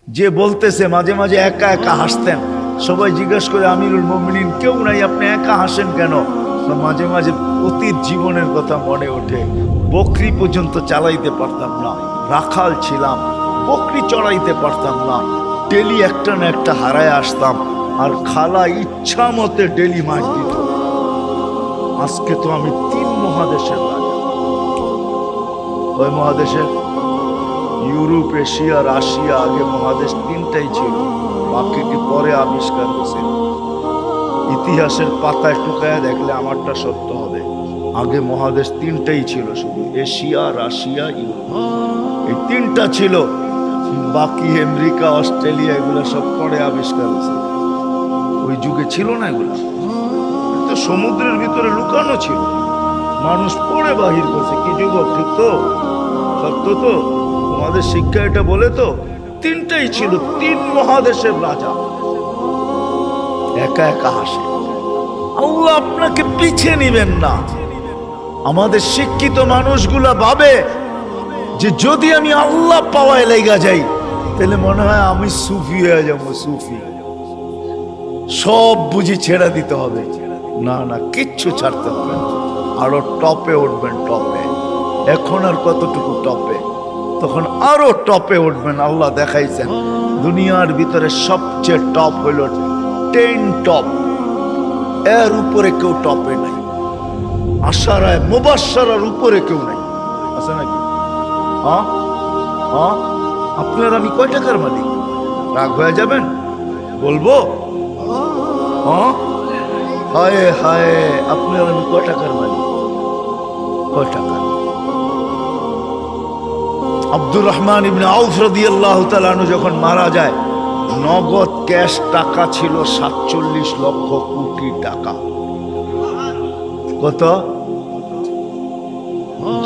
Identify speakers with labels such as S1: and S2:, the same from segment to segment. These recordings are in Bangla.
S1: যে বলতেছে মাঝে মাঝে একা একা হাসতেন, সবাই জিজ্ঞেস করে আমিরুল মুমিনিন কেউ নাই, আপনি একা হাসেন কেন? তো মাঝে মাঝে অতীত জীবনের কথা মনে ওঠে। বকরি পর্যন্ত চালাইতে পারতাম না, রাখাল ছিলাম, বকরি চড়াইতে পারতাম না, ডেলি একটা না একটা হারায় আসতাম, আর খালা ইচ্ছা মতে ডেলি মাছ দিত। আজকে তো আমি 3 মহাদেশের রাজা। ওই মহাদেশের ইউরোপ, এশিয়া, রাশিয়া, আগে মহাদেশ 3টাই ছিল, বাকিটি পরে আবিষ্কার হয়েছে। ইতিহাসের পাতায় টুকায় দেখলে আমারটা সত্য হবে। আগে মহাদেশ 3টাই ছিল, শুধু এশিয়া, রাশিয়া, ইউরোপ, এই 3টা ছিল। বাকি আমেরিকা, অস্ট্রেলিয়া এগুলো সব পরে আবিষ্কার হয়েছে। ওই যুগে ছিল না এগুলা, তো সমুদ্রের ভিতরে লুকানো ছিল, মানুষ পড়ে বাহির করছে। কি যুবক, ঠিক তো? সত্য তো? তোমাদের শিক্ষা এটা বলে তো 3টাই ছিল, 3 মহাদেশের রাজা। একা একা হাসে। আল্লাহ আপনাকে পিছিয়ে নিবেন না। আমাদের শিক্ষিত মানুষগুলা ভাবে যে যদি আমি আল্লাহ পাওয়ায় লেগা যাই তাহলে মনে হয় আমি সুফি হয়ে যাবো, সুফি, সব বুঝি ছেড়ে দিতে হবে। না না, কিচ্ছু ছাড়তে হবে না, আরো টপে উঠবেন, টপে। এখন আর কতটুকু টপে, তখন আরো টপে উঠবেন। আল্লাহ দেখাইছেন দুনিয়ার ভিতরে সবচেয়ে টপ হইল 10 টপ, এর উপরে কেউ টপে নাই। আশারায় মুবাশশারার উপরে কেউ নাই, আছে নাকি? হ্যাঁ হ্যাঁ, আপনার আমি কয় টাকার মালিক? রাগ হয়ে যাবেন? বলবো? হ্যাঁ, হায় হায়, আপনার আমি কয় টাকার মালিক? কয় টাকা? আব্দুর রহমান ইবনে আউফ রাদিয়াল্লাহু তাআলা আনহু যখন মারা যায়, নগদ ক্যাশ টাকা ছিল 47 লক্ষ কোটি টাকা। কত?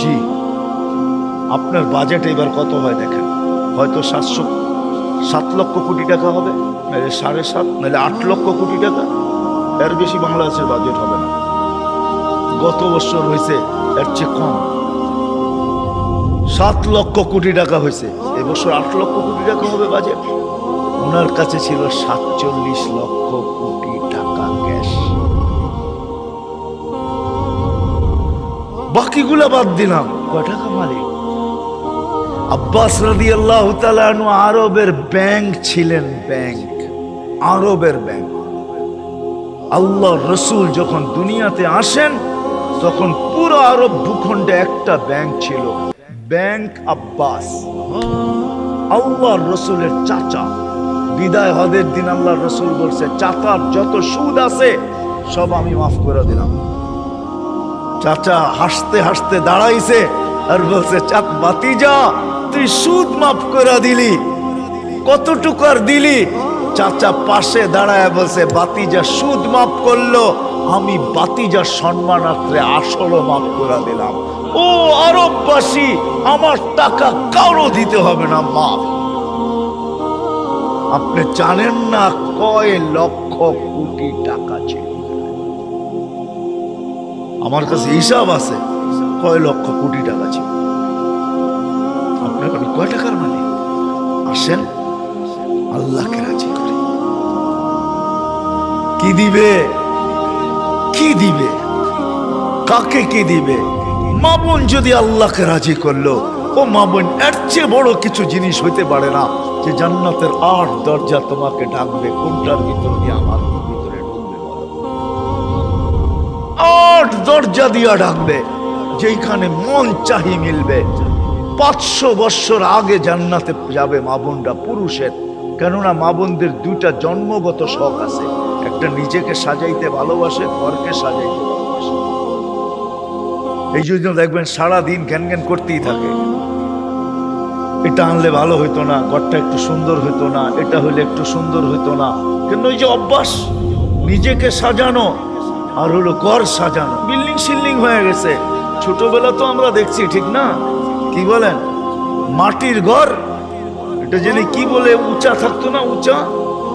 S1: জি, আপনার বাজেট এবার কত হয় দেখেন, হয়তো 7 লক্ষ কোটি টাকা হবে, নাহলে 7.5, নাহলে 8 লক্ষ কোটি টাকা। এর বেশি বাংলাদেশের বাজেট হবে না। গত বছর হয়েছে এর চেয়ে কম, 7 লক্ষ কোটি টাকা হয়েছে। এবছর 8 লক্ষ কোটি টাকা হবে বাজেট। ওনার কাছে ছিল 47 লক্ষ কোটি টাকা ক্যাশ। বাকিগুলা বাদ দিলাম, কয় টাকা মালিক? আব্বাস রাদিয়াল্লাহু তাআলা আনহু আরবের ব্যাংক ছিলেন, ব্যাংক, আরবের ব্যাংক। আল্লাহ রসুল যখন দুনিয়াতে আসেন তখন পুরো আরব ভূখণ্ডে একটা ব্যাংক ছিল, ব্যাংক আব্বাস। আল্লাহ রসুলের চাচা। বিদায় হজের দিন আল্লাহ রসুল বলছে, চাচার যত সুদ আছে সব আমি মাফ করে দিলাম। চাচা হাসতে হাসতে দাঁড়াইছে আর বলছে, চাক বাতিজা, তুই সুদ মাফ করে দিলি, কতটুকু আর দিলি? চাচা পাশে দাঁড়ায় বলছে, বাতিজা সুদ মাফ করলো, আমি বাতিজার সম্মানার্থে আসলও মাফ করে দিলাম। ও আরববাসী, আমার টাকা কারো দিতে হবে না, মাফ। আপনি জানেন না কয় লক্ষ কোটি টাকা ছিল? আমার কাছে হিসাব আছে কয় লক্ষ কোটি টাকা ছিল। আপনার আমি কয় টাকার মালিক? আসেন আল্লাহকে রাজি করে। কি দিবে? কি দিবে? কাকে কি দিবে? মা বোন যদি আল্লাহকে রাজি করলো, ও মা বোন, এর চেয়ে বড় কিছু জিনিস হইতে পারে না যে জান্নাতের 8 দরজা তোমাকে ডাকবে, কোনটার ভিতর দিয়ে আমার ভিতরে ঢুকবে বলো? 8 দরজা দিয়া ডাকবে, যেখানে মন চাহি মিলবে। 500 বছর আগে জান্নাতে যাবে মা বোনরা, পুরুষের। কেননা মা বোনদের 2টা জন্মগত শখ আছে, একটা নিজেকে সাজাইতে ভালোবাসে, ঘরকে সাজাইতে ভালোবাসে। এই জন্য দেখবেন সারাদিন জ্ঞান জ্ঞান করতেই থাকে, এটা আনলে ভালো হইতো না, ঘরটা একটু সুন্দর হইতো না, এটা হইলে একটু সুন্দর হইতো না। কিন্তু ওই যে অভ্যাস, নিজেকে সাজানো আর হলো ঘর সাজানো, বিল্ডিং শিল্ডিং হয়ে গেছে। ছোটবেলা তো আমরা দেখছি, ঠিক না? কি বলেন? মাটির ঘর, এটা জেনে কি বলে, উঁচা থাকতো না, উঁচা,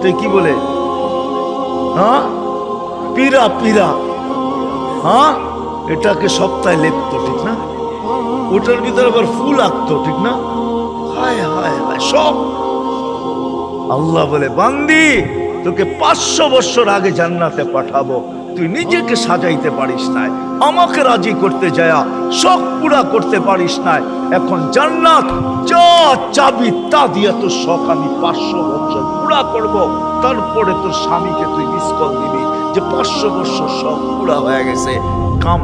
S1: তাই কি বলে? হ্যাঁ, পীরা, পীরা। হ্যাঁ, এটাকে সপ্তাহে লেপতো, ঠিক না? ওটার ভিতরে আবার ফুল আঁকতো, ঠিক না? হায় হায় হায়, সব আল্লাহ বলে, বান্দি তোকে 500 বছর আগে জান্নাতে পাঠাবো, তুই নিজেকে সাজাইতে পারিস নাই, আমাকে রাজি করতে যায়া শখ পুরা করতে পারিস নাই। এখন জান্নাত যা চাবি তা দিয়ে তোর শখ আমি 500 বছর পুরা করব। তারপরে তোর স্বামীকে তুই মিস কল দিবি যে 500 বছর শখ পুরা হয়ে গেছে, কাম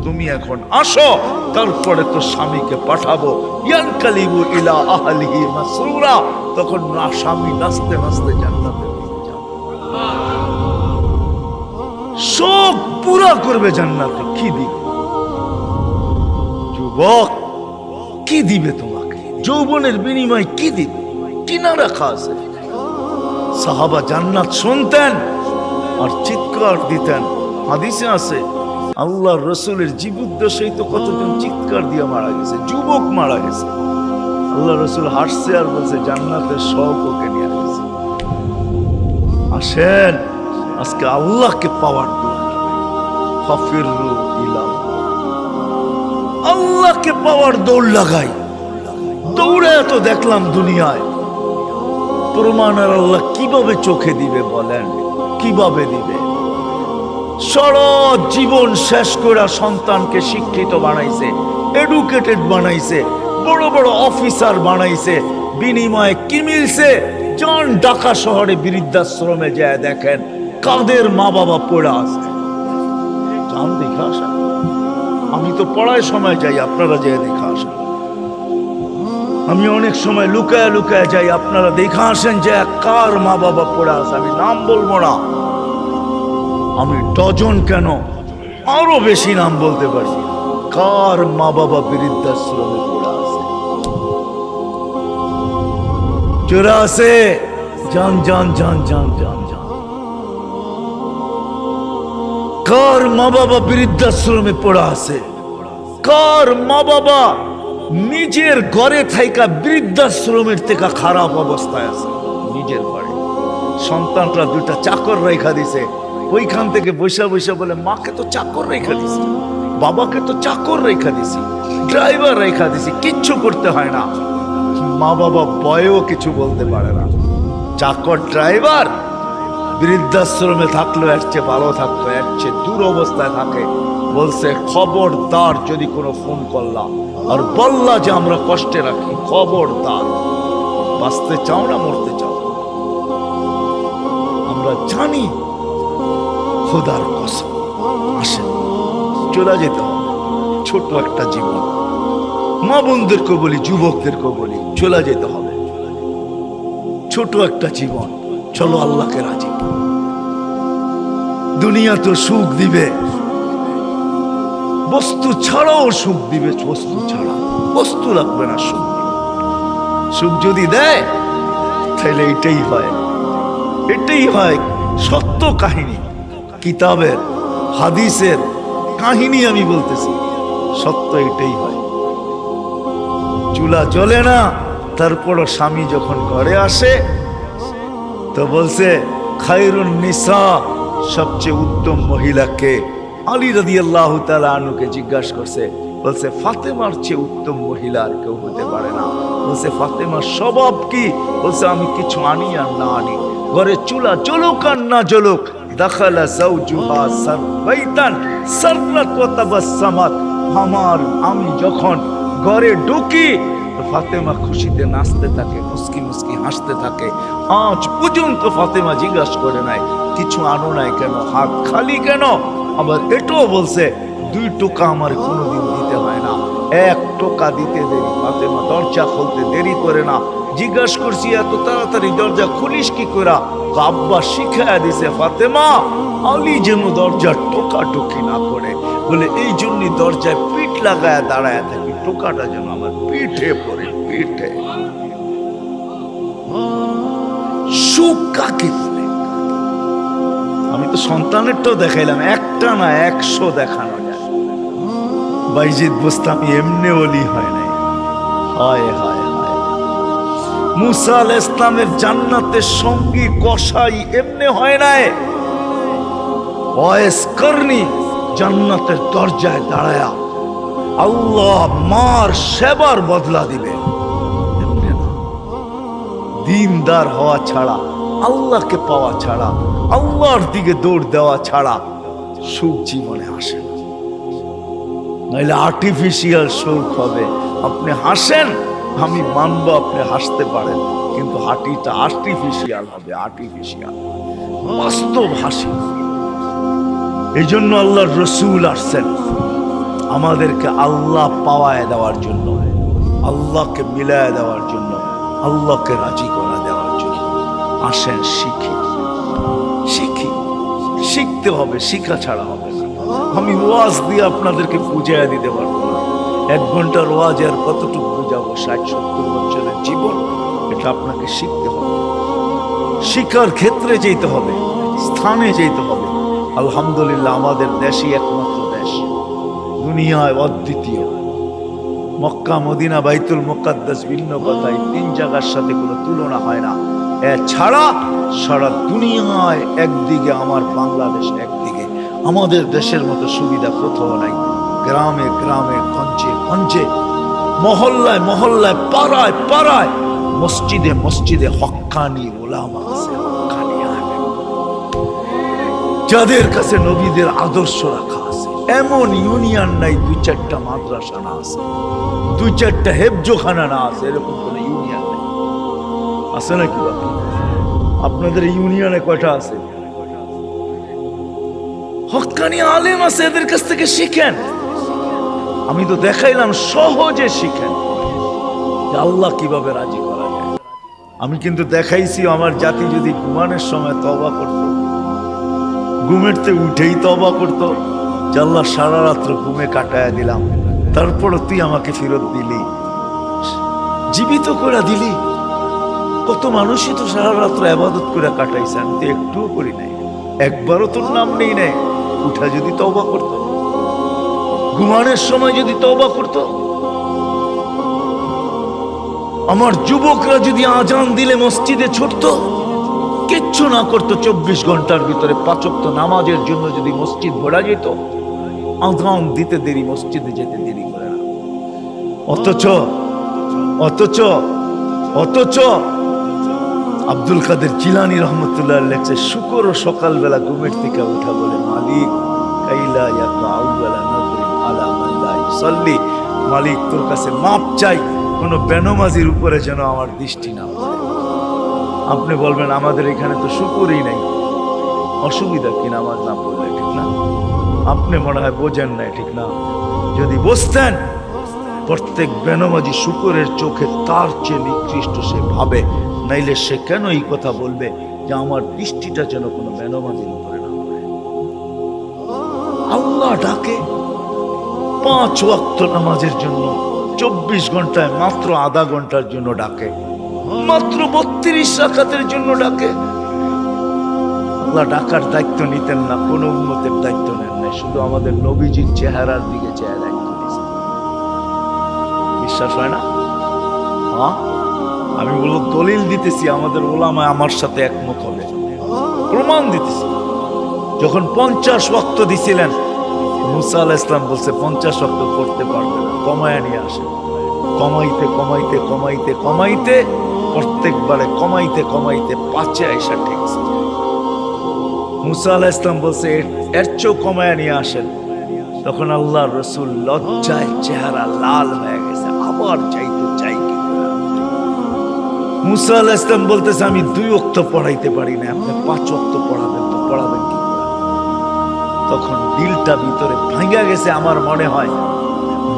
S1: তুমি এখন আসো, তারপরে তোর স্বামীকে পাঠাবো। ইয়ানকালিবু ইলা আহলিহি মাসরুরা, তখন না স্বামী নাচতে নাচতে জান্নাতে যাবে, সব পুরা করবে জান্নাতে। কি দিবে যুবক, কি দিবে তোমাকে? যৌবনের বিনিময় কি দিবে? কিনা রাখা আছে। সাহাবা জান্নাত শুনতেন আর চিৎকার দিতেন। হাদিসে আছে আল্লাহর রসুলের জীবদ্দশায় তো কতজন চিৎকার দিয়ে মারা গেছে, যুবক মারা গেছে। আল্লাহ রসুল হাসছে আর বলছে জান্নাতের সব ওকে নিয়ে গেছে। আসেন আজকে আল্লাহকে পাওয়ার দোয়া, ফাফিরু ইলা, আল্লাহকে পাওয়ার দৌড় লাগাই। দৌড়ে তো দেখলাম দুনিয়ায়, প্রমাণ আর আল্লাহ কিভাবে চোখে দিবে বলেন? কিভাবে দিবে? সারা জীবন শেষ করে সন্তানকে শিক্ষিত বানাইছে, এডুকেটেড বানাইছে, বড় বড় অফিসার বানাইছে, বিনিময়ে কি মিলছে? যান ঢাকা শহরে বৃদ্ধাশ্রমে যায় দেখেন কাদের মা বাবা পড়ে আছে, যান দেখা আসা। আমি তো পড়ায় সময় যাই, আপনারা যেয়ে দেখা আসেন। আমি অনেক সময় লুকায় লুকায় যাই, আপনারা দেখা আসেন যে কার মা বাবা পড়ে আছে। আমি নাম বলবো না, আমি ডজন কেন আরো বেশি নাম বলতে পারি, কার মা বাবা বৃদ্ধাশ্রমে পড়ে আছে। চোরা আছে, জান জান জান জান জান জান। কার মা বাবা বৃদ্ধাশ্রমে পড়ে আছে? কার মা বাবা নিজের ঘরে থাইকা বৃদ্ধাশ্রমের থেকে খারাপ অবস্থায় আছে? নিজের ঘরে সন্তানরা দুটা চাকর রেখা দিছে, ওইখান থেকে বৈশা বৈশা বলে মাকে তো চাকর রেখা দিছি, বাবাকে তো চাকর রেখা দিছি, ড্রাইভার রেখা দিছি, কিচ্ছু করতে হয় না। মা বাবা বয়েও কিছু বলতে পারে না। চাকর ড্রাইভার বৃদ্ধাশ্রমে থাকলো এর চেয়ে ভালো থাকতো, এর চেয়ে দূর অবস্থায় থাকে। বলছে খবরদার যদি কোনো ফোন করলাম আর বললা যে আমরা কষ্টে রাখি, খবরদার। বাঁচতে চাও না মরতে চাও? আমরা জানি খোদার কসম। আসেন চলে যেতে হবে, ছোট একটা জীবন। মা বোনদেরকে বলি, যুবকদেরকে বলি, চলে যেতে হবে। ছোট একটা জীবন, চলো আল্লাহকে রাজি। দুনিয়া তো সুখ দিবে, বস্তু ছাড়াও সুখ দিবে। বস্তু ছাড়া বস্তু লাগবে না, সুখ দিবে। সুখ যদি দেয় তাহলে এটাই হয়, এটাই হয় সত্য কাহিনী। কিতাবের হাদিসের কাহিনী আমি বলতেছি, সত্য এটাই হয়। চুলা জ্বলে না, তারপরও স্বামী যখন ঘরে আসে তো বলছে খায়রুন নিসা, সবচেয়ে উত্তম মহিলাকে? আলী রাদিয়াল্লাহু তাআলা আনহুকে জিজ্ঞাসা করছে, বলছে ফাতেমার চেয়ে উত্তম মহিলা আর কেউ হতে পারে না। বলছে ফাতেমার স্বভাব কি? বলছে আমি কিছু আনি আর না আনি, ঘরে চুলা জ্বলুক আর না জ্বলুক, দাখালা যাওজুহা সারবাইতান সাররাত ওয়া তাবাসসামাত, আমি যখন ঘরে ঢুকি ফাতেমা খুশিতে নাচতে থাকে, মুস্কি মুস্কি হাসতে থাকে। আজ পর্যন্ত ফাতেমা জিজ্ঞাসা করে নাই কিছু আনো নাই কেন, হাত খালি কেন। আবার এটাও বলছে 2 টোকা আমার কোনোদিন দিতে হয় না, 1 টোকা দিতে দেরি। ফাতেমা দরজা খুলতে দেরি করে না। জিজ্ঞাসা করছি এত তাড়াতাড়ি দরজা খুলিস কি করে? আব্বা শিখাইয়া দিছে ফাতেমা আলী যেন দরজার টোকা টুকি না করে, বলে এই জন্যই দরজায় পিঠ লাগায় দাঁড়ায় থাকি, টোকাটা যেন আমার পিঠে পড়ে, পিঠে। সুখ কাকে বলে? আমি তো সন্তানেরটাও দেখাইলাম, একটা না 100 দেখানো যায়। বাইজিদ বোস্তামি এমনি ওলি হয় নাই। হায় হায় হায়, মুসা আলাইহিস সালামের জান্নাতের সঙ্গী কসাই এমনি হয় নাই। ওয়াইস করনি জান্নাতের দরজায় দাঁড়ায়া আল্লাহ মার সেবার বদলা দিবে, এমনি না। দিনদার হওয়া ছাড়া, আল্লাহকে পাওয়া ছাড়া, আল্লাহর দিকে দৌড় দেওয়া ছাড়া সুখ জীবনে আসে না। নাহলে আর্টিফিশিয়াল সুখ হবে। আপনি হাসেন, আমি মানবো আপনি হাসতে পারেন, কিন্তু হাঁটিটা আর্টিফিশিয়াল হবে, আর্টিফিশিয়াল, বাস্তব হাসি। এই জন্য আল্লাহর রসুল আসছেন আমাদেরকে আল্লাহ পাওয়ায় দেওয়ার জন্য, আল্লাহকে মিলায় দেওয়ার জন্য, আল্লাহকে রাজি করা দেওয়ার জন্য। আসেন শিখি, শিখি, শিখতে হবে, শিখা ছাড়া হবে না। আমি ওয়াজ দিয়ে আপনাদেরকে বুঝাইয়া দিতে পারবো না। 1 ঘন্টার ওয়াজ আর কতটুকু বুঝাবো? 60-70 বছরের জীবন, এটা আপনাকে শিখতে হবে। শিক্ষার ক্ষেত্রে যেতে হবে, স্থানে যেতে হবে। আলহামদুলিল্লাহ, আমাদের দেশই একমাত্র দেশ, দুনিয়ায় অদ্বিতীয়। মক্কা, মদিনা, বাইতুল মুকাদ্দাস ভিন্ন কথা, এই 3 জায়গার সাথে কোনো তুলনা হয় না। এছাড়া সারা দুনিয়ায় একদিকে আমার বাংলাদেশ, একদিকে আমাদের দেশের মতো সুবিধা কোথাও নাই। গ্রামে গ্রামে, গঞ্জে গঞ্জে, মহল্লায় মহল্লায়, পাড়ায় পাড়ায়, মসজিদে মসজিদে হক্কানি ওলামা আছে, হক্কানি আলেম, যাদের কাছে নবীদের আদর্শ রাখা আছে। এমন ইউনিয়ন নাই 2-4টা মাদ্রাসা না আছে, 2-4টা হেফজোখানা না আছে, এরকম কোন ইউনিয়ন নেই। আছে নাকি বাবা? আপনাদের ইউনিয়নে কয়টা আছে? হক্কানি আলেম আছে, এদের কাছ থেকে শিখেন। আমি তো দেখাইলাম, সহজে শিখেন যে আল্লাহ কিভাবে রাজি করা যায়। আমি কিন্তু দেখাইছি আমার জাতি যদি ঘুমানোর সময় তওবা করত, ঘুমের থেকে উঠেই তওবা করত, যে আল্লাহ সারা রাত্র ঘুমে কাটায়া দিলাম, তারপরও তুই আমাকে ফেরত দিলি, জীবিত করে দিলি। কত মানুষই তো সারা রাত্র ইবাদত করে কাটাইছে, আমি তো একটুও করি নাই, একবারও তোর নাম নেই নাই। উঠা যদি তওবা করত, ঘুমানোর সময় যদি তওবা করত, আমার যুবকরা যদি আজান দিলে মসজিদে ছুটত, কিচ্ছু না করতো, 24 ঘন্টার ভিতরে 5 ওয়াক্ত নামাজের জন্য যদি মসজিদ ভরা যেত, আজান দিতে দেরি, মসজিদে যেতে দেরি করে না। অথচ অথচ অথচ আব্দুল কাদের জিলানী রহমতুল্লাহ লেখছে, শুকর সকালবেলা ঘুমের থেকে উঠা বলে, মালিক কাইলা ইয়াকা আউয়ালা নাযরিন আলা মান লা ইউসাল্লি, মালিক তোর কাছে মাপ চাই, কোন বেনমাজির উপরে যেন আমার দৃষ্টি না পড়ে। আপনি বলবেন আমাদের এখানে তো শুকরই নাই, অসুবিধা কি নামাজ না পড়লে? ঠিক না? আপনি মনে হয় বোঝেন না, ঠিক না? যদি বুঝতেন, প্রত্যেক বেনমাজি শুকরের চোখে তার চেয়ে নিকৃষ্ট সে ভাবে, নাইলে সে কেন এই কথা বলবে যে আমার দৃষ্টিটা যেন কোনো বেনমাজির উপরে না পড়ে। আল্লাহ ডাকে 5 ওয়াক্ত নামাজের জন্য, 24 ঘন্টায় মাত্র আধা ঘন্টার জন্য ডাকে, মাত্র 32 রাকাতের জন্য ডাকে। আল্লাহ ডাকার দায়িত্ব নিতেন না, কোন উম্মতের দায়িত্ব নেন নাই, শুধু আমাদের নবীজির চেহারার দিকে চেয়ে দায়িত্ব দিয়েছেন। বিশ্বাস হয় না? হ্যাঁ, আমি বলবো দলিল দিতেছি, আমাদের ওলামায়ে আমার সাথে একমত হবে, প্রমাণ দিতেছি। যখন 50 ওয়াক্ত দিছিলেন, মুসা আলাইহিস সালাম বলছে 50 ওয়াক্ত পড়তে পারবে না, কমায় নিয়ে আসে। কমাইতে কমাইতে কমাইতে কমাইতে প্রত্যেকবারে কমাইতে কমাইতে 5-এ আইসা ঠেকছে। মুসা আলাইহিস সালাম বলছে এর চেয়েও কমায় নিয়ে আসেন। তখন আল্লাহর রাসূল লজ্জায় চেহারা লাল হয়ে গেছে, আবার চাইতে চাই কি। মুসা আলাইহিস সালাম বলতেছে আমি 2 ওয়াক্ত পড়াইতে পারি না, আপনি 5 ওয়াক্ত পড়াবেন, তো পড়াবেন কি? তখন দিলটা ভিতরে ভাঙা গেছে, আমার মনে হয়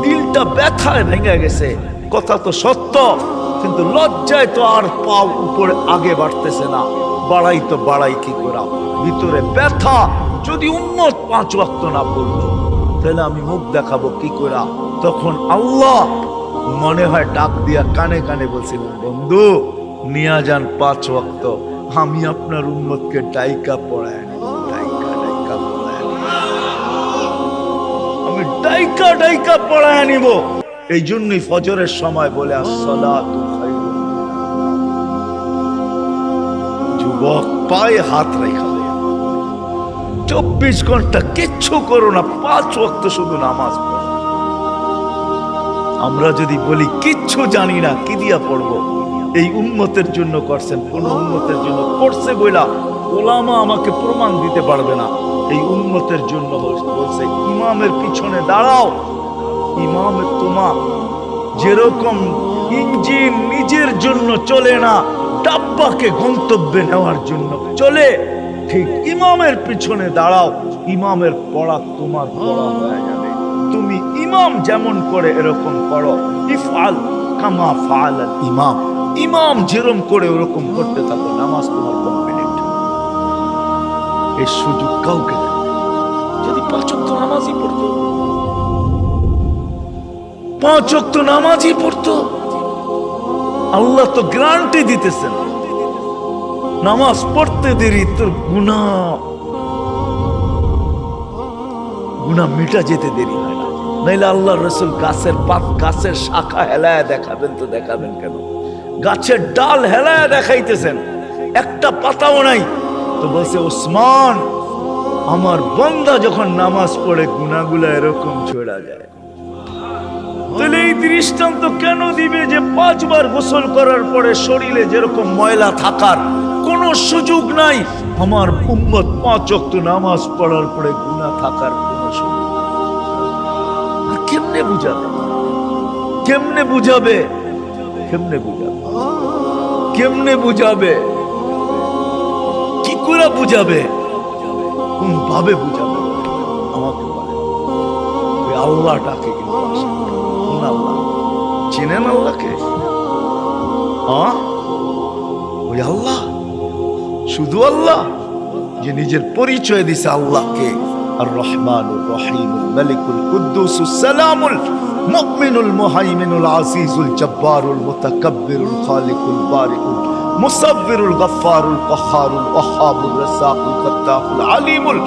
S1: দিলটা ব্যথায় ভেঙে গেছে। কথা তো সত্য, কিন্তু লজ্জায় তো আর পাও উপরে আগে বাড়তেছে না, বাড়াই তো বাড়াই কি করা, ভিতরে ব্যথা। যদি উম্মত 5 ওয়াক্ত না পড়লো, তাহলে আমি মুখ দেখাবো কি করা? তখন আল্লাহ মনে হয় ডাক দিয়া কানে কানে বলছিলেন, বন্ধু নিয়া যান 5 ওয়াক্ত, আমি আপনার উম্মতকে ডাইকা পড়ায়, ডাইকা ডাইকা পড়ায়, আমি ডাইকা ডাইকা পড়ায় নিব। এই জন্যই ফজরের সময় বলে আসসালাতু খায়রুম মিনান নাওম। যুবক পায়ে হাত রেখা, 24 ঘন্টা কিচ্ছু করো না, 5 ওয়াক্ত শুধু নামাজ পড়ো। আমরা যদি বলি কিচ্ছু জানি না, কি দিয়া পড়বো? এই উম্মতের জন্য করছেন, কোন উম্মতের জন্য করছে বইলা ওলামা আমাকে প্রমাণ দিতে পারবে না। এই উম্মতের জন্য বলছে ইমামের পিছনে দাঁড়াও। ইমামের তোমা যেরকম ইঞ্জিন নিজের জন্য চলে না, ডাব্বাকে গন্তব্যে নেওয়ার জন্য চলে, ঠিক ইমামের পিছনে দাঁড়াও। ইমামের পড়া তোমার পড়া হয়ে যাবে। তুমি ইমাম যেমন করে এরকম করো। ইফআল কামা ফাআলাল ইমাম, ইমাম যেরকম করে ওরকম করতে থাকো, নামাজ তোমার কমপ্লিট। এই সুযোগ কাউকে দেয়। যদি 5 ওয়াক্ত নামাজই পড়তো, 5 ওয়াক্ত নামাজই পড়তো, আল্লাহ তো গ্যারান্টি দিতেছেন নামাজ পড়তে দেরি তোর গুনাহ মিটা যেতে দেরি হয় না। নাইলে আল্লাহ রসুল গাছের শাখা হেলায় দেখাবেন তো দেখাবেন কেন? গাছের ডাল হেলায় দেখাইতেছেন, একটা পাতাও নাই, তো বলছে ওসমান আমার বান্দা যখন নামাজ পড়ে গুনাহগুলা এরকম ঝরা যায়। তাহলে এই দৃষ্টান্ত কেন দিবে যে 5 বার গোসল করার পরে শরীরে যেরকম ময়লা থাকার কোনো সুযোগ নাই, আমার উম্মত 5 ওয়াক্ত নামাজ পড়ার পরে গুনাহ থাকার কোনো সুযোগ নাই। কেমনে বুঝাবে? কেমনে বুঝাবে? কেমনে বুঝাবে? কেমনে বুঝাবে? কি করে বুঝাবে? কোন ভাবে বুঝাবে? আমাকে বলে। ওই আল্লাহটাকে কিন্তু কোন আল্লাহ চেনেন? আল্লাহকে ওই আল্লাহ, শুধু আল্লাহ যে নিজের পরিচয় দিছে আল্লাহকে আর রহমানুর রহিমুল মালিকুল কুদ্দুসুস সালামুল মুমিনুল মুহাইমিনুল আজিজুল জব্বারুল মুতাকাব্বিরুল খালিকুল বারিকুল মুসাব্বিরুল গফফারুল কহ্হারুল ওয়াহ্হাবুর রাজ্জাকুল ফাত্তাহুল আলিমুল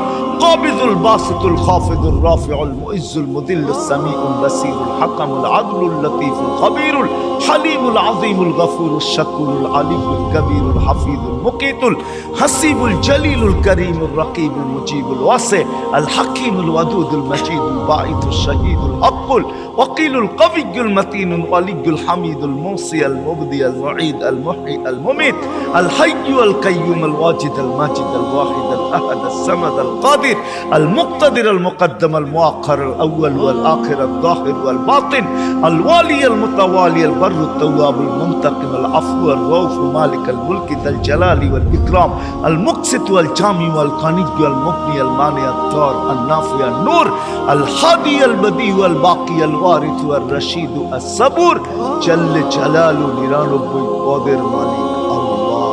S1: কাবিদুল বাসিতুল খাফিদুর রাফিউল মুইজ্জুল মুদিল্লুস সামিউল বাসীরুল হাকামুল আদলুল লতীফুল খবীরুল হালিমুল আযীমুল গফুরুশ শাকুরুল আলিমুল কবীরুল হাফিজুল মুকিতুল হাসিবুল জলিলুল করিমুর রকিবুল মুজিবুল ওয়াসি আল হাকিমুল ওয়াদুদুল মজিদুল বাঈতুশ শাহীদুল হকুল ওয়াকিলুল কবিয়্যুল মতিনুল ওয়ালিয়্যুল হামিদুল মুসি আল মুবদি আল মুঈদ আল মুহয়ি আল মুমিত আল হাইয়্যু আল কাইয়্যুম আল ওয়াজিদ আল মাজিদ আল ওয়াহিদ আল আহাদ আল সামাদ আল কাদির আল মুকতাদির আল মুকদ্দম আল মুআখ্খার আল আউয়াল ওয়াল আখির আল যাহির ওয়াল বাতিন আল ওয়ালি আল মুতাওয়ালি আল বাররু التواب المنتقم العفو الرؤوف مالك الملك ذا الجلال والإكرام المقسط والجامع والقانع والمغني المانع الضار النافع النور الهادي البديع الباقي الوارث والرشيد الصبور جل جلاله 99 পদের মালিক আল্লাহ।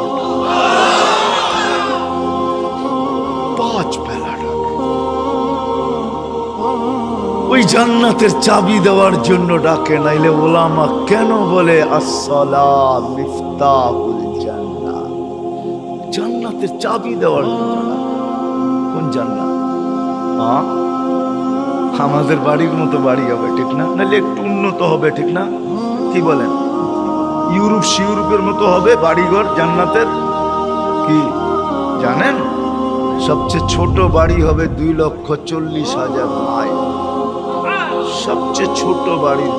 S1: 5 বেলা ওই জান্নাতের চাবি দেওয়ার জন্য ডাকে। নাইলে ওলামা কেন বলে আসসালাম মিফতাহুল জান্নাত, জান্নাতের চাবি দেওয়ার জন্য। কোন জান্নাত? আমাদের বাড়ির মতো বাড়ি হবে ঠিক না? নাইলে একটু উন্নত হবে ঠিক না? কি বলেন? ইউরোপের মতো হবে বাড়িঘর জান্নাতের। কি জানেন? সবচেয়ে ছোট বাড়ি হবে 2,40,000 মাইল। সবচেয়ে ছোট বাড়ির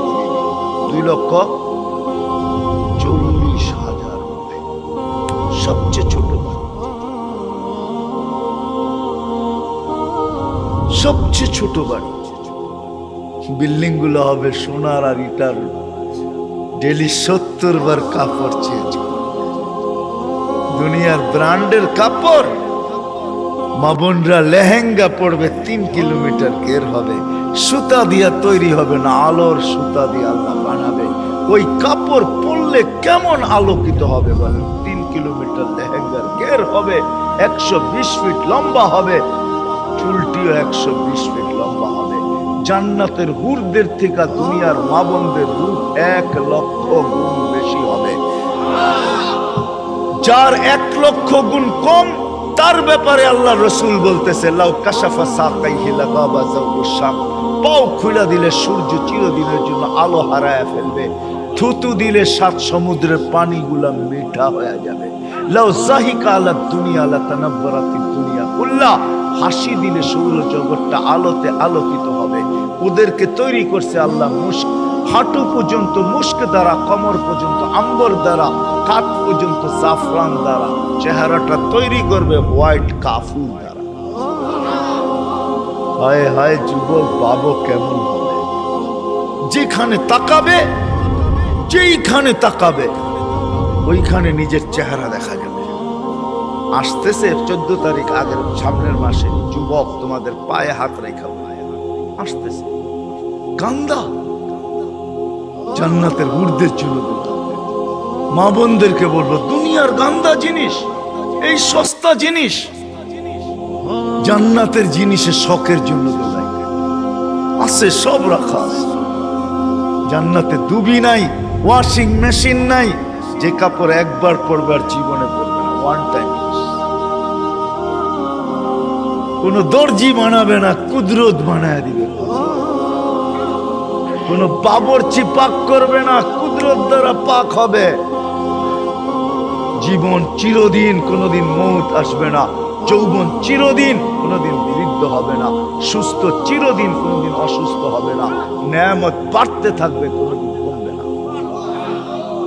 S1: 2,40,000 মাইল সবচেয়ে ছোট বাড়ি। সবচেয়ে ছোট বাড়ি। বিল্ডিং গুলো হবে সোনার আর ইটার। ডেলি 70 বার কাপড় চেঞ্জ। দুনিয়ার ব্র্যান্ডের কাপড়। মা বোনরা লেহেঙ্গা পড়বে 3 কিলোমিটার ঘের হবে, সুতা দিয়া তৈরি হবে না, আলোর সুতা দিয়ে আল্লাহ বানাবে। ওই কাপড় পরলে কেমন আলোকিত হবে বলেন? 3 কিলোমিটার লেহেঙ্গার ঘের হবে, 120 ফিট লম্বা হবে, চুলটিও 120 ফিট লম্বা হবে। জান্নাতের হুরদের থেকে দুনিয়ার মা বোনদের রূপ 1 লক্ষ গুণ বেশি হবে। যার 1 লক্ষ গুণ কম, তার ব্যাপারে আল্লাহ রসুল বলতেছে লাউ কাশাফা সাকাইহি লাগাবা যাওরুশ শাম, পাও খুলে দিলে সূর্য চিরদিনের জন্য আলো হারায় ফেলবে। থুতু দিলে 7 সমুদ্রের পানিগুলা মিঠা হয়ে যাবে। লাউ যাহিকা আলা দুনিয়া লাতানাব্বারাতিদ দুনিয়া কুল্লা, হাসি দিলে সৌর জগৎটা আলোতে আলোকিত হবে। ওদেরকে তৈরি করছে আল্লাহ মুস্ক, হাঁটু পর্যন্ত মুস্ক দ্বারা, কমর পর্যন্ত আম্বর দ্বারা কাঁধ পর্যন্ত জাফরান দ্বারা, চেহারাটা তৈরি করবে হোয়াইট কাফুর দ্বারা। হায় হায় যুবক, ভাবো কেমন হবে। যেখানে তাকাবে, যেইখানে তাকাবে ওইখানে নিজের চেহারা দেখা যাবে। আসতেছে 14 তারিখ, আগের সামনের মাসে। যুবক, তোমাদের পায়ে হাত রেখা আসতেছে গান্দা, জান্নাতের উর্দের জন্য। মা বোনদেরকে বলবো, দুনিয়ার গান্দা জিনিস, এই সস্তা জিনিস, জান্নাতের জিনিসের শখের জন্য দোলাই আছে, সব রাখা আছে। জান্নাতে দুবি নাই, ওয়াশিং মেশিন নাই, যে কাপড় একবার পরবে আর জীবনে পরবে না, ওয়ান টাইম। কোন দর্জি বানাবে না, কুদরত বানায় দিবে। কোন বাবরচি পাক করবে না, কুদরত দ্বারা পাক হবে। জীবন চিরদিন, কোনদিন মৌত আসবে না। যৌবন চিরদিন, কোনদিন বৃদ্ধ হবে না। সুস্থ চিরদিন, কোনদিন অসুস্থ হবে না। নেয়ামত বাড়তে থাকবে, কোনদিন কমবে না।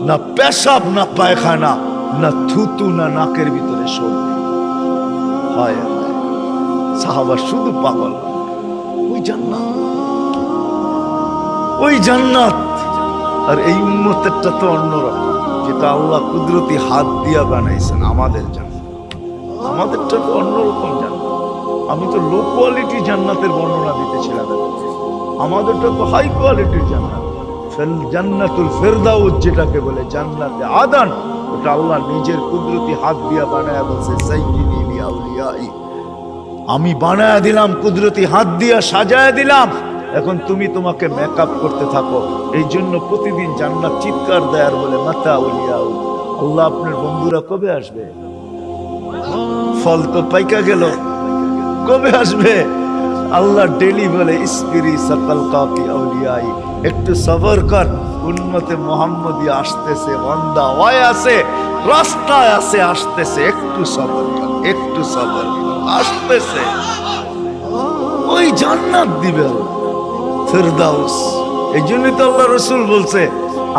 S1: না পেশাব, না পায়খানা, না থুতু, না নাকের ভিতরে সরবে। হায় হায়, সাহাবা শুধু পাগল। ওই জান্নাত, ওই জান্নাত। আর এই উম্মতেরটা তো অন্যরকম, যেটা আল্লাহ কুদরতি হাত দিয়া বানাইছেন আমাদের জান্নাত। আমাদেরটা তো অন্যরকম জান্নাত। আমি তো লো কোয়ালিটি জান্নাতের বর্ণনা দিতেছিলাম, আমাদেরটা তো হাই কোয়ালিটির জান্নাত। জান্নাতুল ফেরদাউস যেটাকে বলে, জান্নাতে আদান, ওটা আল্লাহ নিজের কুদরতি হাত দিয়া বানায়া বলছে, সাইয়্যিদি লিআউলিয়াই, আমি বানায়া দিলাম, কুদরতি হাত দিয়া সাজায়া দিলাম। এখন তুমি তোমাকে মেকআপ করতে থাকো। এই জন্য প্রতিদিন জান্নাত চিৎকার দেয় আর বলে, মাতা উলিয়াউ, আল্লাহ আপনার বন্ধুরা কবে আসবে? ফল তো পাইকা গেল, কবে আসবে? আল্লাহ ডেলি বলে, ইসবিরি সাকাল কাকি আউলিয়াই, একটু সবর কর, উম্মতে মুহাম্মদী আসতেছে, বান্দা ওই আছে, রাস্তায় আছে, আসতেছে, একটু সবর কর, একটু সবর কর, আসতেছে। ওই জান্নাত দিবে ফেরদাউস। এই জন্যই তো আল্লাহ রাসূল বলছে,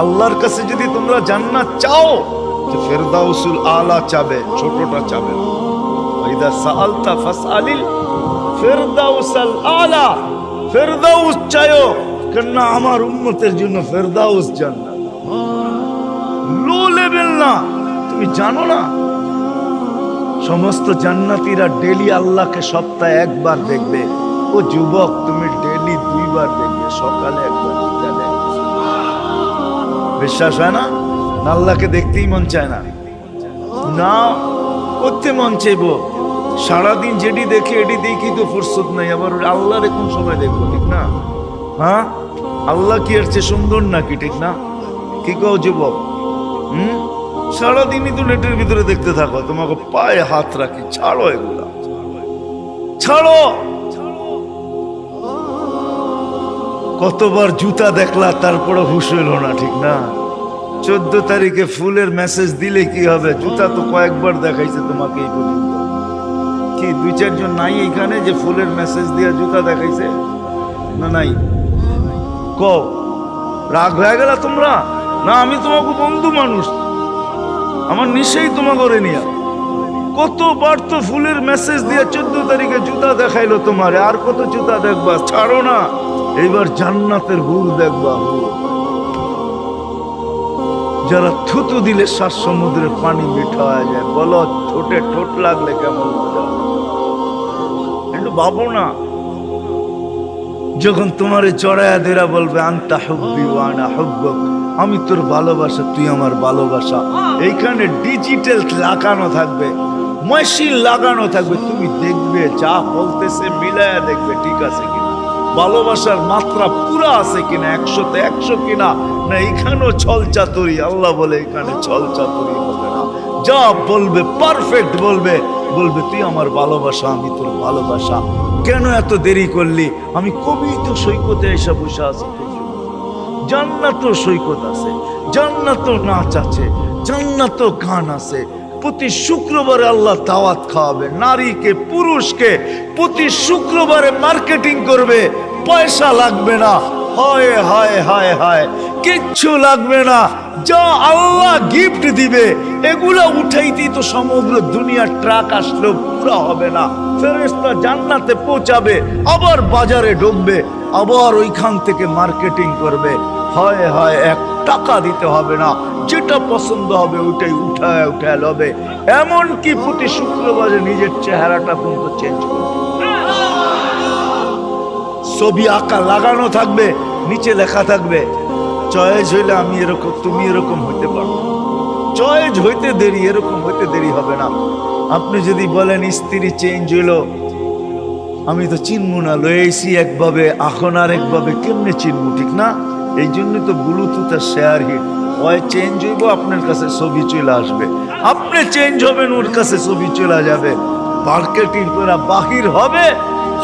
S1: আল্লাহর কাছে যদি তোমরা জান্নাত চাও, যে ফেরদাউসুল আলা চাবে, ছোটটা চাবে না। ওয়াইদা সাআলতা ফাসআলিল ফেরদাউসাল আলা, ফেরদাউস চাইও, কেন আমার উম্মতের জন্য ফেরদাউস জান্নাত, লো লেভেল না। তুমি জানো না, সমস্ত জান্নাতীরা ডেলি আল্লাহকে সপ্তাহে একবার দেখবে। ও যুবক, তুমি ডেলি 2 বার দেখবে, সকালে একবার, বিকালে। বিশ্বাস হয় না? আল্লাহকে দেখতেই মন চায় না, না করতে মন চাইবো। সারাদিন যেটি দেখে এটি দেখি তো ফুরসত নাই, আবার আল্লাহর কোন সময় দেখবো, ঠিক না? হ্যাঁ, আল্লাহ কি এর চেয়ে সুন্দর নাকি, ঠিক না? কি কও যুবক? সারাদিনই তো নেটের ভিতরে দেখতে থাকো, তোমাকে পায়ে হাত রাখি, ছাড়ো এগুলা, ছাড়ো। কতবার জুতা দেখলা, তারপরে হুশ হইল না, ঠিক না? 14 তারিখে ফুলের মেসেজ দিলে কি হবে? জুতা তো কয়েকবার দেখাইছে তোমাকে এই পর্যন্ত। কি 2-4 জন নাই এখানে যে ফুলের মেসেজ দিয়ে জুতা দেখাইছে? না নাই? কও, রাগ হয়ে গেল তোমরা? না, আমি তোমাকে বন্ধু মানুষ, আমার নিশ্চয়ই তোমাকে করে নিয়া। কতবার তো ফুলের মেসেজ দিয়ে 14 তারিখে জুতা দেখাইলো তোমারে, আর কত জুতা দেখবা? ছাড়ো না, এইবার জান্নাতের হুর দেখবা, হুর। যারা থুতু দিলে 7 সমুদ্রের পানি মিঠা হয়ে যায়। বলো, ঠোঁটে ঠোঁট লাগলে কেমন মজা, একটু ভাবো না। যখন তোমারে চড়াইয়া দেরা বলবে, আনতা হুব্বি ওয়া আনা হুব্বুক, আমি তোর ভালোবাসা, তুই আমার ভালোবাসা। এইখানে ডিজিটাল লাগানো থাকবে, মেশিন লাগানো থাকবে, তুমি দেখবে, যা বলতেছে মিলায়া দেখবে, ঠিক আছে কিনা, ভালোবাসার মাত্রা পুরা আছে কিনা, 100-তে 100 কিনা, না এখানেও ছল চাতুরি। আল্লাহ বলে, এখানে ছল চাতুরি হবে না, যা বলবে পারফেক্ট বলবে। বলবে, তুই আমার ভালোবাসা, আমি তোর ভালোবাসা। কেন এত দেরি করলি? আমি কবি তো সৈকতে এসে বসে আছি। জান্নাতও সৈকত আছে, জান্নাতও নাচ আছে, জান্নাতও গান আছে। প্রতি শুক্রবারে আল্লাহ দাওয়াত খাওয়াবে নারীকে, পুরুষকে। প্রতি শুক্রবারে মার্কেটিং করবে, পয়সা লাগবে না। হায় হায় হায় হায়, কিচ্ছু লাগবে না। যা আল্লাহ গিফট দিবে এগুলা উঠাইতেই তো সমগ্র দুনিয়ার ট্রাক আসলেও পুরা হবে না। ফেরেশতা জান্নাতে পৌঁছাবে, আবার বাজারে ঢুকবে, আবার ওইখান থেকে মার্কেটিং করবে। হয় হয় 1 টাকা দিতে হবে না, যেটা পছন্দ হবে ওইটাই উঠায় উঠায় লবে। এমনকি প্রতি শুক্রবারে নিজের চেহারাটা পর্যন্ত চেঞ্জ করবে। ছবি আঁকা লাগানো থাকবে, নিচে লেখা থাকবে চয়েস হইলে আমি এরকম, তুমি এরকম হইতে পারো। চয়েস হইতে দেরি, এরকম হইতে দেরি হবে না। আপনি যদি বলেন স্ত্রী চেঞ্জ হইলো, আমি তো চিনবো না, লয়েছি একভাবে এখন আর একভাবে, কেমনে চিনবো? ঠিক না? এই জন্য তো ব্লুটুথ আর শেয়ার হিট হয়, চেঞ্জ হইব আপনার কাছে ছবি চলে আসবে, আপনি চেঞ্জ হবেন ওর কাছে ছবি চলে যাবে, মার্কেটিং করে বাহির হবে।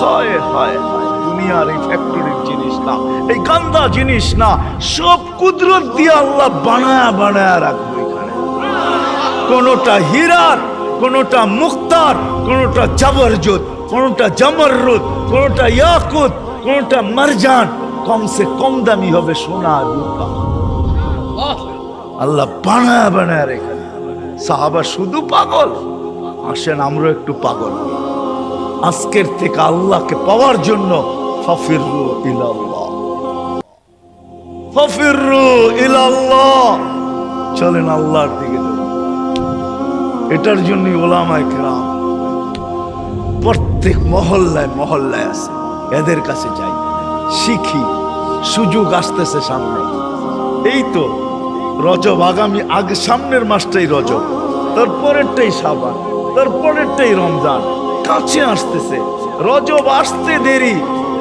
S1: হয় হয় হয়, দুনিয়ার এই ফ্যাক্টরির জিনিস না, এই গান্দা জিনিস না, সব কুদরত দিয়ে আল্লাহ বানায়া বানায়া রাখবে এখানে। কোনটা হীরার, কোনটা মুক্তার, কোনটা জাবরজত, কোনটা জামররুদ, কোনটা ইয়াকুত, কোনটা মারজান, কমসে কম দামি হবে সোনা আর রূপা। আল্লাহ বানায়া বানায়া রেখে। সাহাবা শুধু পাগল, আসেন আমরা একটু পাগল। আজকের থেকে আল্লাহকে পাওয়ার জন্য ফাফিরু ইলাল্লাহ, ফাফিরু ইলাল্লাহ, চলেন আল্লাহর দিকে। এটার জন্যই উলামায়ে কেরাম প্রত্যেক মহল্লায় মহল্লায় আছে, এদের কাছে যাই, শিখি। সুযোগ আসতেছে সামনে, এই তো রজব, আগামী আগে সামনের মাসটাই রজব, তারপরেরটাই শাবান, তারপরেরটাই রমজান, কাছে আসতেছে। রজব আসতে দেরি,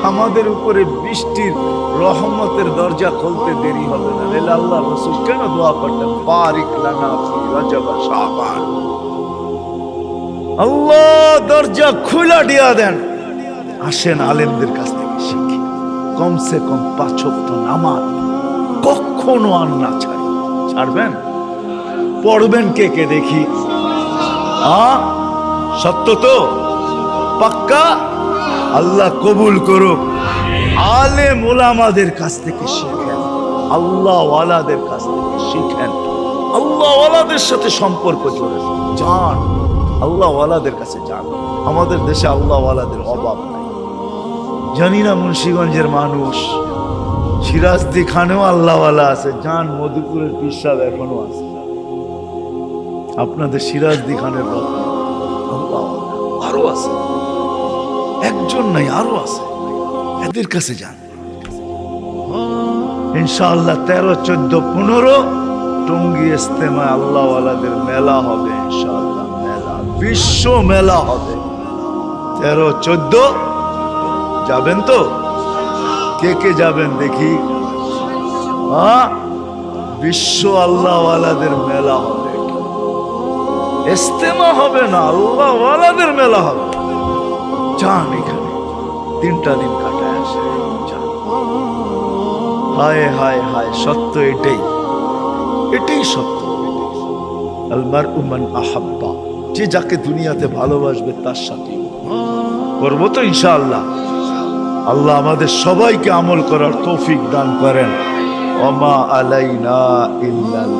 S1: আমাদের উপরে বৃষ্টির রহমতের দরজা খুলতে দেরি হবে না। নাহলে আল্লাহ রাসূল কেন দোয়া করতেন, বারিক লানা ফি রজব শাবান, আল্লাহ দরজা খুলে দিয়া দেন। আসেন আলেমদের কাছ থেকে শিখি, কমসে কম 5 ওয়াক্ত নামাজ কখনো আর না ছাড়ি। ছাড়বেন? পড়বেন কে কে দেখি? সত্য তো? পাক্কা? আল্লাহ কবুল করুক। আলেম ওলামাদের কাছ থেকে শিখেন, আল্লাহ ওয়ালাদের কাছ থেকে শিখেন, আল্লাহ ওয়ালাদের সাথে সম্পর্ক জোড়েন, যান আল্লাহ ওয়ালাদের কাছে যান। আমাদের দেশে আল্লাহ ওয়ালাদের অভাব নাই। জানি না মুন্সিগঞ্জের মানুষ, সিরাজদি খানেও আল্লাহ ওয়ালা আছে, যান মধুপুরের পীর সাহেব এখনো আছে। আপনাদের সিরাজদি খানের রত্ন আল্লাহ আরো আছে, একজন নাই আরো আছে, এদের কাছে যান। ইনশাআল্লাহ 13, 14, 15 টঙ্গী ইজতেমায় আল্লাহ ওয়ালাদের মেলা হবে ইনশাআল্লাহ, মেলা, বিশ্ব মেলা হবে। 13, 14 যাবেন তো? কে কে যাবেন দেখি? বিশ্ব আল্লাহ ওয়ালাদের মেলা হবে, ইজতেমা হবে না, আল্লাহ ওয়ালাদের মেলা হবে। যান, এখানে 3টা দিন কাটায় আসে। হায় হায় হায়, সত্য এটাই, এটাই সত্য। আল মারউ মান আহাব্বা, যে যাকে দুনিয়াতে ভালোবাসবে তার সাথে করবো তো ইনশাআল্লাহ। আল্লাহ আমাদের সবাইকে আমল করার তৌফিক দান করেন। ওমা আলাইনা ইল্লাল